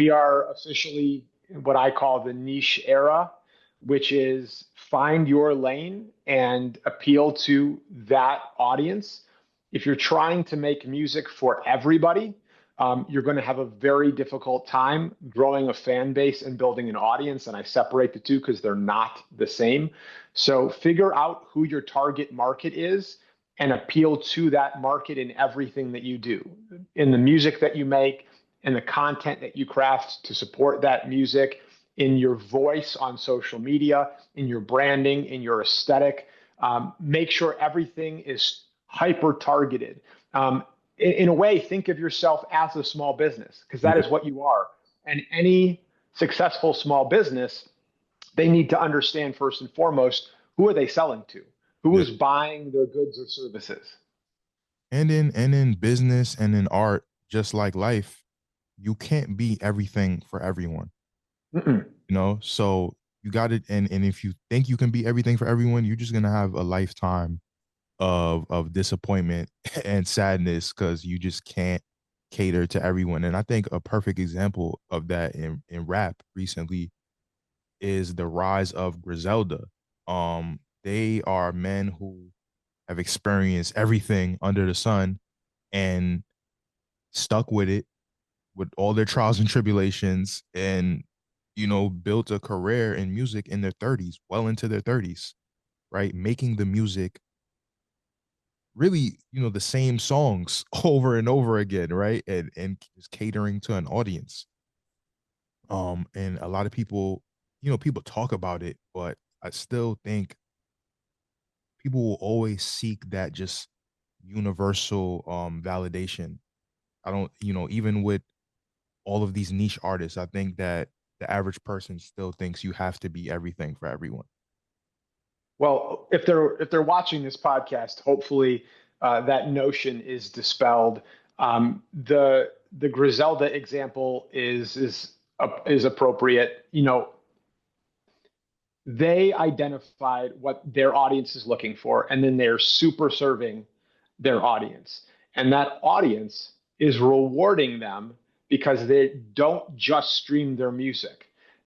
We are officially in what I call the niche era, which is find your lane and appeal to that audience. If you're trying to make music for everybody, you're going to have a very difficult time growing a fan base and building an audience. And I separate the two because they're not the same. So figure out who your target market is and appeal to that market in everything that you do, in the music that you make, in the content that you craft to support that music, in your voice on social media, in your branding, in your aesthetic. Make sure everything is hyper targeted. In a way, think of yourself as a small business because that Yeah. is what you are. And any successful small business, they need to understand first and foremost, who are they selling to? Who Yeah. is buying their goods or services? And in business and in art, just like life, you can't be everything for everyone. Mm-mm. So you got it. And if you think you can be everything for everyone, you're just gonna have a lifetime of disappointment and sadness because you just can't cater to everyone. And I think a perfect example of that in rap recently is the rise of Griselda. They are men who have experienced everything under the sun and stuck with it with all their trials and tribulations and built a career in music in their 30s, well into their 30s, right? Making the music really, the same songs over and over again, right? And just catering to an audience. And a lot of people, people talk about it, but I still think people will always seek that just universal validation. I don't, even with all of these niche artists, I think that the average person still thinks you have to be everything for everyone. Well, if they're watching this podcast, hopefully that notion is dispelled. The Griselda example is appropriate. They identified what their audience is looking for, and then they're super serving their audience, and that audience is rewarding them because they don't just stream their music.